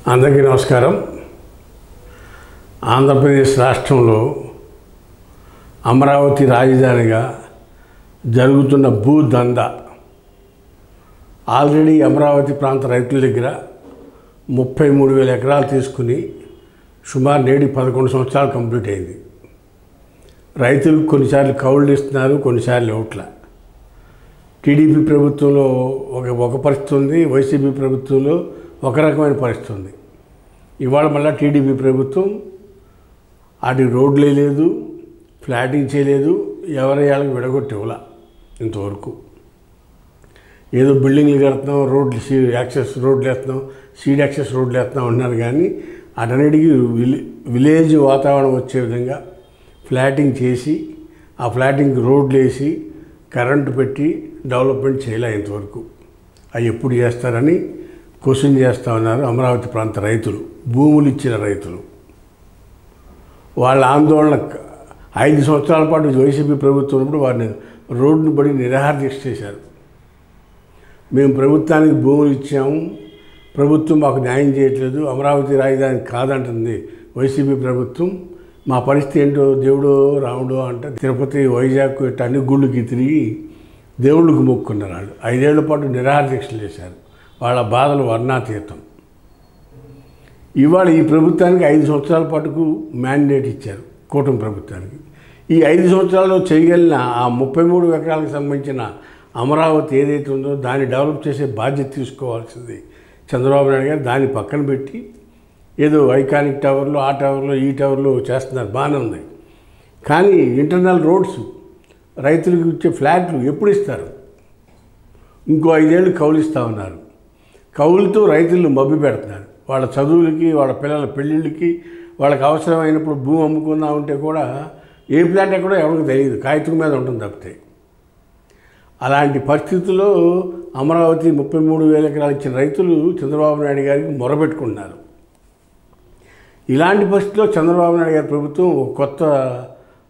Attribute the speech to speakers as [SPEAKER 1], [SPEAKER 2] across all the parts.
[SPEAKER 1] అందరికీ నమస్కారం. ఆంధ్రప్రదేశ్ రాష్ట్రంలో అమరావతి రాజధానిగా జరుగుతున్న భూదందా ఆల్రెడీ అమరావతి ప్రాంత రైతుల దగ్గర 33,000 ఎకరాలు తీసుకుని సుమారు నేడి 11 సంవత్సరాలు కంప్లీట్ అయింది. రైతులకు కొన్నిసార్లు కౌళ్ళు ఇస్తున్నారు, కొన్నిసార్లు ఇవ్వట్ల. టీడీపీ ప్రభుత్వంలో ఒక పరిస్థితి ఉంది, వైసీపీ ప్రభుత్వంలో ఒక రకమైన పరిస్థితి ఉంది. ఇవాళ మళ్ళీ టీడీపీ ప్రభుత్వం అటు రోడ్లే లేదు, ఫ్లాటింగ్ చేయలేదు, ఎవరయ్యాలకు విడగొట్టి ఇవ్వాల. ఇంతవరకు ఏదో బిల్డింగ్లు కడుతున్నాం, రోడ్లు యాక్సెస్ రోడ్లు వేస్తున్నాం, సీడ్ యాక్సెస్ రోడ్లు వేస్తున్నాం అన్నారు. కానీ అటన్నిటికీ విలేజ్ వాతావరణం వచ్చే విధంగా ఫ్లాటింగ్ చేసి, ఆ ఫ్లాటింగ్ రోడ్లు వేసి కరెంటు పెట్టి డెవలప్మెంట్ చేయలే ఇంతవరకు. అవి ఎప్పుడు చేస్తారని క్వశ్చన్ చేస్తూ ఉన్నారు అమరావతి ప్రాంత రైతులు, భూములు ఇచ్చిన రైతులు. వాళ్ళ ఆందోళన 5 సంవత్సరాల పాటు వైసీపీ ప్రభుత్వం ఉన్నప్పుడు వారిని రోడ్డును పడి నిరాహార దీక్ష చేశారు. మేము ప్రభుత్వానికి భూములు ఇచ్చాము, ప్రభుత్వం మాకు న్యాయం చేయట్లేదు, అమరావతి రాజధాని కాదంటుంది వైసీపీ ప్రభుత్వం, మా పరిస్థితి ఏంటో దేవుడో రాముడో అంటే తిరుపతి, వైజాగ్ ఇట్లా అన్ని గుళ్ళకి తిరిగి దేవుళ్ళకి మొక్కున్నారు. వాళ్ళు 5 ఏళ్ల పాటు నిరాహార దీక్షలు చేశారు. వాళ్ళ బాధలు వర్ణాతీతం. ఇవాళ ఈ ప్రభుత్వానికి 5 సంవత్సరాల పాటుకు మ్యాండేట్ ఇచ్చారు, కూటమి ప్రభుత్వానికి. ఈ 5 సంవత్సరాల్లో చేయగలిగిన ఆ 33 ఎకరాలకు సంబంధించిన అమరావతి ఏదైతే ఉందో దాన్ని డెవలప్ చేసే బాధ్యత తీసుకోవాల్సింది చంద్రబాబు నాయుడు గారు. దాన్ని పక్కన పెట్టి ఏదో ఐకానిక్ టవర్లు, ఆ టవర్లు, ఈ టవర్లు చేస్తున్నారు, బాగానే ఉంది. కానీ ఇంటర్నల్ రోడ్స్, రైతులకు ఇచ్చే ఫ్లాట్లు ఎప్పుడు ఇస్తారు? ఇంకో 5 ఏళ్ళు కౌలు ఇస్తూ ఉన్నారు. కౌలుతో రైతులను మభ్య పెడుతున్నారు. వాళ్ళ చదువులకి, వాళ్ళ పిల్లల పెళ్ళిళ్ళకి, వాళ్ళకి అవసరమైనప్పుడు భూమి అమ్ముకుందా ఉంటే కూడా ఏ ప్లాట్ ఎక్కడో ఎవరికి తెలియదు, కాగితం మీద ఉంటుంది తప్పితే. అలాంటి పరిస్థితుల్లో అమరావతి 33,000 ఎకరాలు ఇచ్చిన రైతులు చంద్రబాబు నాయుడు గారికి మొరబెట్టుకుంటున్నారు. ఇలాంటి పరిస్థితుల్లో చంద్రబాబు నాయుడు గారి ప్రభుత్వం ఒక కొత్త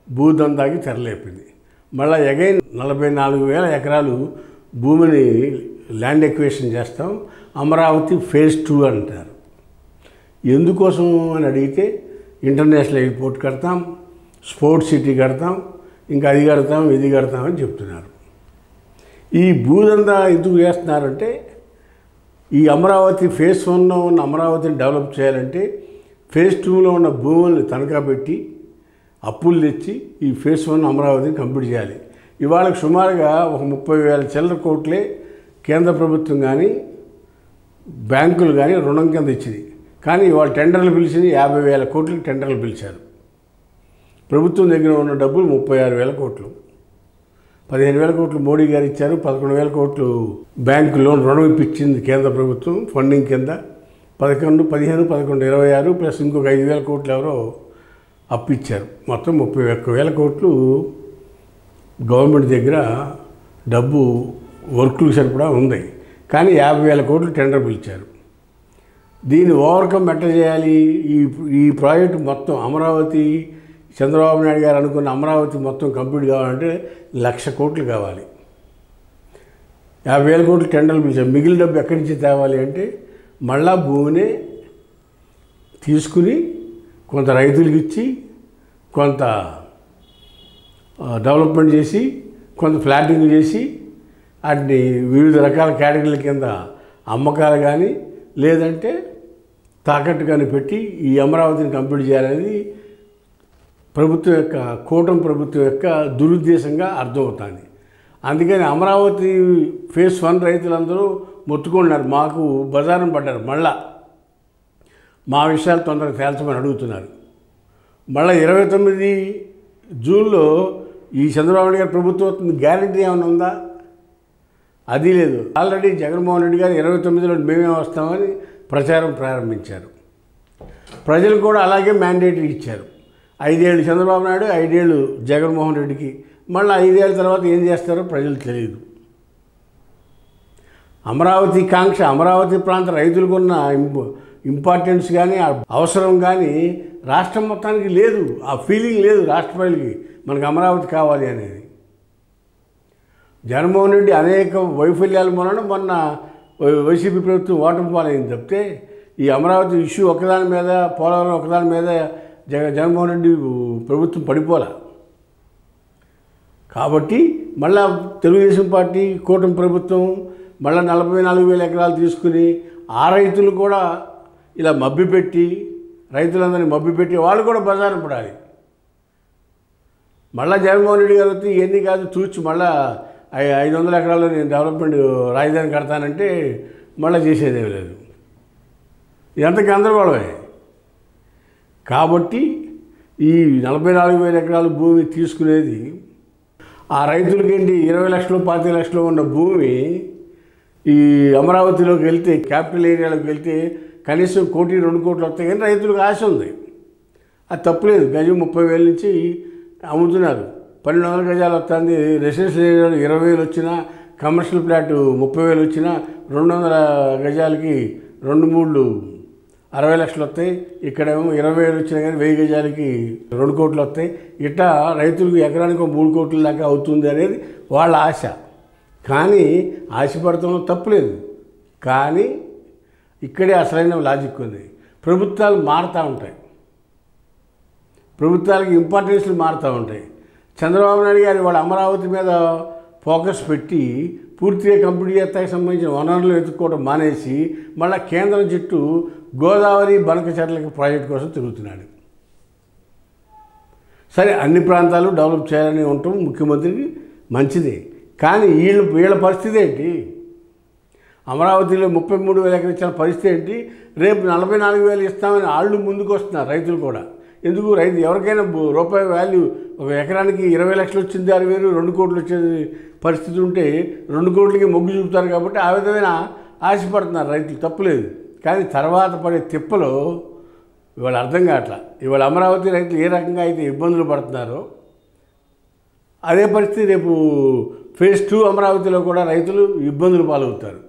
[SPEAKER 1] భూదందాకి తెరలేపింది. మళ్ళీ అగైన్ 44,000 ఎకరాలు భూమిని ల్యాండ్ ఎక్వేషన్ చేస్తాం, అమరావతి ఫేజ్ 2 అంటారు. ఎందుకోసం అని అడిగితే ఇంటర్నేషనల్ ఎయిర్పోర్ట్ కడతాం, స్పోర్ట్స్ సిటీ కడతాం, ఇంకా అది కడతాం, ఇది కడతామని చెప్తున్నారు. ఈ భూదందా ఎందుకు చేస్తున్నారంటే ఈ అమరావతి ఫేజ్ 1లో ఉన్న అమరావతిని డెవలప్ చేయాలంటే ఫేజ్ 2లో ఉన్న భూముల్ని తనఖా పెట్టి అప్పులు తెచ్చి ఈ ఫేజ్ 1 అమరావతిని కంప్లీట్ చేయాలి. ఇవాళకి సుమారుగా ఒక 30,000 చిల్లర కోట్లే కేంద్ర ప్రభుత్వం కానీ బ్యాంకులు కానీ రుణం కింద ఇచ్చింది. కానీ ఇవాళ టెండర్లు పిలిచింది 50,000 కోట్లకి టెండర్లు పిలిచారు. ప్రభుత్వం దగ్గర ఉన్న డబ్బులు 36,000 కోట్లు. 15,000 కోట్లు మోడీ గారు ఇచ్చారు, 11,000 కోట్లు బ్యాంకు లోన్ రుణం ఇప్పించింది కేంద్ర ప్రభుత్వం ఫండింగ్ కింద. 11, 15, 11, 26 ప్లస్ ఇంకొక 5,000 కోట్లు ఎవరో అప్పిచ్చారు. మొత్తం 31,000 కోట్లు గవర్నమెంట్ దగ్గర డబ్బు వర్కులకు సరిపడా ఉంది. కానీ 50,000 కోట్లు టెండర్ పిలిచారు. దీన్ని ఓవర్కమ్ ఎట్లా చేయాలి? ఈ ప్రాజెక్టు మొత్తం అమరావతి, చంద్రబాబు నాయుడు గారు అనుకున్న అమరావతి మొత్తం కంప్లీట్ కావాలంటే 1,00,000 కోట్లు కావాలి. 50,000 కోట్లు టెండర్లు పిలిచారు. మిగిలిన డబ్బు ఎక్కడి నుంచి తేవాలి అంటే మళ్ళా భూమిని తీసుకుని కొంత రైతులకు ఇచ్చి, కొంత డెవలప్మెంట్ చేసి, కొంత ఫ్లాటింగ్ చేసి, వాటిని వివిధ రకాల కేటగిరీల కింద అమ్మకాలు కానీ లేదంటే తాకట్టు కానీ పెట్టి ఈ అమరావతిని కంప్లీట్ చేయాలనేది ప్రభుత్వం యొక్క, కూటమి ప్రభుత్వం యొక్క దురుద్దేశంగా అర్థమవుతుంది. అందుకని అమరావతి ఫేజ్ 1 రైతులందరూ మొత్తుకుంటున్నారు, మాకు బజారం పడ్డారు, మళ్ళా మా విషయాలు తొందరగా తేల్చమని అడుగుతున్నారు. మళ్ళీ 29 జూన్లో ఈ చంద్రబాబు నాయుడు గారి ప్రభుత్వం గ్యారెంటీ ఏమైనా ఉందా? అది లేదు. ఆల్రెడీ జగన్మోహన్ రెడ్డి గారు 29లో మేమే వస్తామని ప్రచారం ప్రారంభించారు. ప్రజలు కూడా అలాగే మ్యాండేట్ ఇచ్చారు. 5 ఏళ్ళు చంద్రబాబు నాయుడు, 5 ఏళ్ళు జగన్మోహన్ రెడ్డికి. మళ్ళీ 5 ఏళ్ళ తర్వాత ఏం చేస్తారో ప్రజలు తెలియదు. అమరావతి కాంక్ష, అమరావతి ప్రాంత రైతులకు ఉన్న ఇంపార్టెన్స్ కానీ అవసరం కానీ రాష్ట్రం మొత్తానికి లేదు. ఆ ఫీలింగ్ లేదు రాష్ట్ర ప్రజలకి మనకు అమరావతి కావాలి అనేది. జగన్మోహన్ రెడ్డి అనేక వైఫల్యాల మూలన మొన్న వైసీపీ ప్రభుత్వం ఓటమి పాలైంది తప్పితే ఈ అమరావతి ఇష్యూ ఒకదాని మీద, పోలవరం ఒకదాని మీద జగన్మోహన్ రెడ్డి ప్రభుత్వం పడిపోలే. కాబట్టి మళ్ళా తెలుగుదేశం పార్టీ కూటమి ప్రభుత్వం మళ్ళీ 44,000 ఎకరాలు తీసుకుని ఆ రైతులు కూడా ఇలా మభ్యపెట్టి, రైతులందరినీ మభ్యపెట్టి వాళ్ళు కూడా బజారు పడాలి. మళ్ళీ జగన్మోహన్ రెడ్డి గారు వచ్చి ఇవన్నీ కాదు తూచి మళ్ళీ 500 ఎకరాల్లో నేను డెవలప్మెంట్ రాజధాని కడతానంటే మళ్ళీ చేసేదేమీ లేదు. ఇదంతా గందరగోళమే. కాబట్టి ఈ 44,000 ఎకరాల భూమి తీసుకునేది ఆ రైతులకేంటి 20 లక్షలు 25 లక్షలు ఉన్న భూమి ఈ అమరావతిలోకి వెళ్తే, క్యాపిటల్ ఏరియాలోకి వెళ్తే కనీసం 1 కోటి 2 కోట్లు వస్తాయి. కానీ రైతులకు ఆశ ఉంది, అది తప్పులేదు. గజం 30,000 నుంచి అమ్ముతున్నారు. 1200 గజాలు వస్తుంది. రెసిడెన్షియల్ ఏరియాలో 20,000 వచ్చినా, కమర్షియల్ ప్లాట్ 30,000 వచ్చినా 200 గజాలకి 2-3 60 లక్షలు వస్తాయి. ఇక్కడేమో 20,000 వచ్చినా కానీ 1000 గజాలకి 2 కోట్లు వస్తాయి. ఇట్లా రైతులకు ఎకరానికి 3 కోట్ల దాకా అవుతుంది అనేది వాళ్ళ ఆశ. కానీ ఆశపడటంలో తప్పులేదు. కానీ ఇక్కడే అసలైన లాజిక్ ఉంది. ప్రభుత్వాలు మారుతూ ఉంటాయి, ప్రభుత్వాలకి ఇంపార్టెన్స్లు మారుతూ ఉంటాయి. చంద్రబాబు నాయుడు గారు వాళ్ళ అమరావతి మీద ఫోకస్ పెట్టి పూర్తిగా కంప్లీట్ చేస్తానికి సంబంధించిన వనరులు వెతుక్కోవడం మానేసి మళ్ళీ కేంద్రం చుట్టూ గోదావరి బనకచెర్లకి ప్రాజెక్ట్ కోసం తిరుగుతున్నాడు. సరే, అన్ని ప్రాంతాలు డెవలప్ చేయాలని ఉండటం ముఖ్యమంత్రికి మంచిదే. కానీ వీళ్ళ పరిస్థితి ఏంటి? అమరావతిలో 33,000 ఎకరాలు ఇచ్చిన పరిస్థితి ఏంటి? రేపు 44,000 ఇస్తామని వాళ్ళు ముందుకు వస్తున్నారు, రైతులు కూడా. ఎందుకు? రైతు ఎవరికైనా రూపాయి వాల్యూ ఒక ఎకరానికి 20 లక్షలు వచ్చింది, 6,000 2 కోట్లు వచ్చే పరిస్థితి ఉంటే 2 కోట్లకి మొగ్గు చూపుతారు. కాబట్టి ఆ విధమైన ఆశపడుతున్నారు రైతులు, తప్పులేదు. కానీ తర్వాత పడే తిప్పలో ఇవాళ అర్థం కావట్లా. ఇవాళ అమరావతి రైతులు ఏ రకంగా అయితే ఇబ్బందులు పడుతున్నారో అదే పరిస్థితి రేపు ఫేజ్ 2 అమరావతిలో కూడా రైతులు ఇబ్బందులు పాలవుతారు.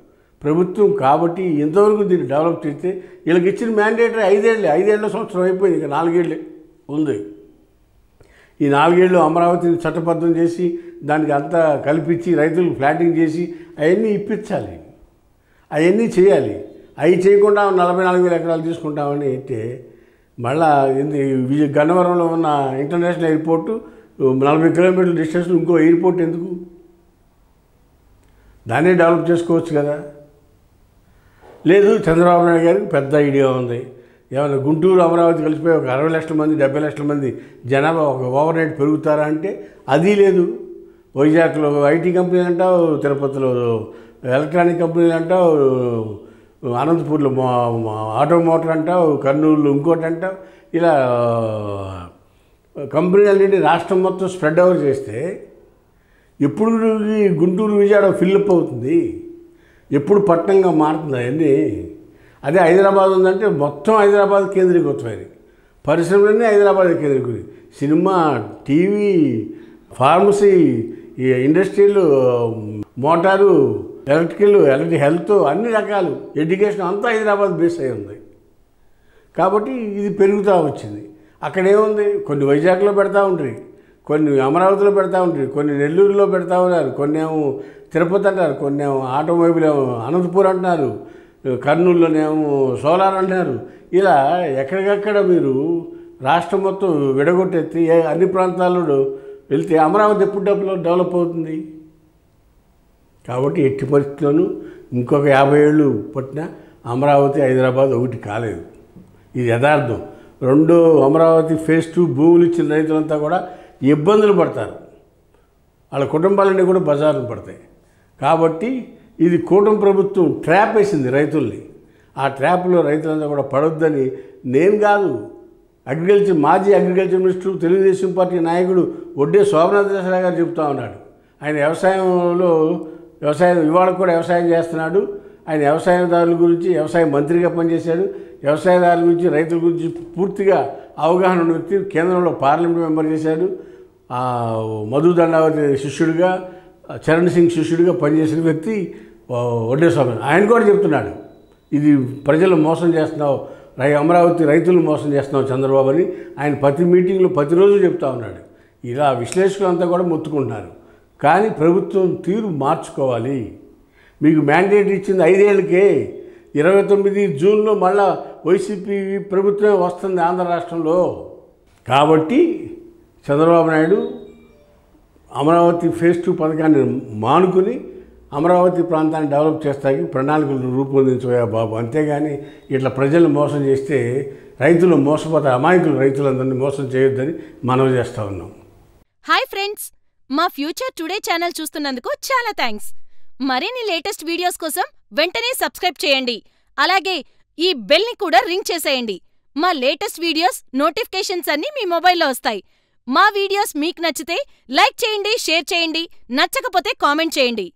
[SPEAKER 1] ప్రభుత్వం కాబట్టి ఇంతవరకు దీన్ని డెవలప్ చేస్తే వీళ్ళకి ఇచ్చిన మ్యాండేటరీ 5 సంవత్సరం అయిపోయింది, ఇంకా 4 ఏళ్ళే ఉంది. ఈ 4 ఏళ్ళు అమరావతిని చట్టబద్ధం చేసి దానికి అంతా కల్పించి రైతులకు ఫ్లాటింగ్ చేసి అవన్నీ ఇప్పించాలి, అవన్నీ చేయాలి. అవి చేయకుండా 44,000 ఎకరాలు తీసుకుంటామని అయితే మళ్ళా గన్నవరంలో ఉన్న ఇంటర్నేషనల్ ఎయిర్పోర్టు 40 కిలోమీటర్ల డిస్టెన్స్లో ఇంకో ఎయిర్పోర్ట్ ఎందుకు? దాన్నే డెవలప్ చేసుకోవచ్చు కదా. లేదు, చంద్రబాబు నాయుడు గారికి పెద్ద ఐడియా ఉంది. ఏమైనా గుంటూరు అమరావతి కలిసిపోయి ఒక 60 లక్షల మంది 70 లక్షల మంది జనాభా ఒక ఓవర్ నైట్ పెరుగుతారా అంటే అది లేదు. వైజాగ్లో ఐటీ కంపెనీలు అంటావు, తిరుపతిలో ఎలక్ట్రానిక్ కంపెనీలు అంటావు, అనంతపూర్లో ఆటోమోటర్ అంటావు, కర్నూలులో ఇంకోటి అంటావు. ఇలా కంపెనీలన్నింటి రాష్ట్రం మొత్తం స్ప్రెడ్ ఓవర్ చేస్తే ఎప్పుడు గుంటూరు విజయవాడ ఫిల్అప్ అవుతుంది, ఎప్పుడు పట్టణంగా మారుతుంది అవన్నీ. అదే హైదరాబాద్ ఉందంటే మొత్తం హైదరాబాద్ కేంద్రీకృతమైనవి, పరిశ్రమలన్నీ హైదరాబాద్ కేంద్రీకృతం. Cinema, TV, pharmacy, industrial, motor, electrical, health, అన్ని రకాలు, ఎడ్యుకేషన్ అంతా హైదరాబాద్ బేస్ అయి ఉంది. కాబట్టి ఇది పెరుగుతూ వచ్చింది. అక్కడేముంది, కొన్ని వైజాగ్లో పెడతా ఉంటారు, కొన్ని అమరావతిలో పెడతా ఉంటారు, కొన్ని నెల్లూరులో పెడతా ఉన్నారు, కొన్ని ఏమో తిరుపతి అంటారు, కొన్ని ఏమో ఆటోమొబైల్ ఏమో అనంతపూర్ అంటున్నారు, కర్నూలులోనేమో సోలార్ అంటున్నారు. ఇలా ఎక్కడికక్కడ మీరు రాష్ట్రం మొత్తం విడగొట్టెత్తి అన్ని ప్రాంతాల్లో వెళ్తే అమరావతి ఎప్పుడు డెవలప్ అవుతుంది? కాబట్టి ఎట్టి పరిస్థితుల్లోనూ ఇంకొక 50 ఏళ్ళు పట్టినా అమరావతి హైదరాబాద్ ఒకటి కాలేదు. ఇది యథార్థం. రెండో అమరావతి ఫేజ్ 2 భూములు ఇచ్చిన రైతులంతా కూడా ఇబ్బందులు పడతారు, వాళ్ళ కుటుంబాలన్నీ కూడా బజార్లు పడతాయి. కాబట్టి ఇది కూటమి ప్రభుత్వం ట్రాప్ వేసింది రైతుల్ని. ఆ ట్రాప్లో రైతులంతా కూడా పడొద్దని నేను కాదు, మాజీ అగ్రికల్చర్ మినిస్టర్ తెలుగుదేశం పార్టీ నాయకుడు ఒడ్డే శోభనాథరావు గారు చెప్తా ఉన్నాడు. ఆయన వ్యవసాయం ఇవాళ కూడా వ్యవసాయం చేస్తున్నాడు. ఆయన వ్యవసాయదారుల గురించి వ్యవసాయ మంత్రిగా పనిచేశాడు. వ్యవసాయదారుల గురించి, రైతుల గురించి పూర్తిగా అవగాహన ఉన్న వ్యక్తి. కేంద్రంలో పార్లమెంట్ మెంబర్ చేశాడు. మధు దండావతి శిష్యుడిగా, చరణ్ సింగ్ శిష్యుడిగా పనిచేసిన వ్యక్తి ఒడ్డే శోభన్. ఆయన కూడా చెప్తున్నాడు, ఇది ప్రజలు మోసం చేస్తున్నావు, అమరావతి రైతులను మోసం చేస్తున్నావు చంద్రబాబు అని ఆయన ప్రతి మీటింగ్లో ప్రతిరోజు చెప్తా ఉన్నాడు. ఇలా విశ్లేషకులంతా కూడా మొత్తుకుంటున్నారు. కానీ ప్రభుత్వం తీరు మార్చుకోవాలి. మీకు మ్యాండేట్ ఇచ్చింది 5 ఏళ్ళకే, 29 జూన్లో మళ్ళా వైసీపీ ప్రభుత్వమే వస్తుంది ఆంధ్ర రాష్ట్రంలో. కాబట్టి చంద్రబాబు నాయుడు అమరావతి ఫేజ్ 2 పథకాన్ని మానుకుని అమరావతి ప్రాంతాన్ని డెవలప్ చేస్తానికి ప్రణాళికలు రూపొందించబోయా బాబు. అంతేగాని ఇట్లా ప్రజలను మోసం చేస్తే రైతులు మోసపోతారు. అమాయకులు రైతులందరినీ మోసం చేయొద్దని మనవి చేస్తూ ఉన్నాం.
[SPEAKER 2] హాయ్ ఫ్రెండ్స్, మా ఫ్యూచర్ టుడే ఛానల్ చూస్తున్నందుకు చాలా థ్యాంక్స్. మరిన్ని లేటెస్ట్ వీడియోస్ కోసం వెంటనే సబ్స్క్రైబ్ చేయండి. అలాగే ఈ బెల్ని కూడా రింగ్ చేసేయండి. మా లేటెస్ట్ వీడియోస్ నోటిఫికేషన్స్ అన్నీ మీ మొబైల్లో వస్తాయి. మా వీడియోస్ మీకు నచ్చితే లైక్ చేయండి, షేర్ చేయండి, నచ్చకపోతే కామెంట్ చేయండి.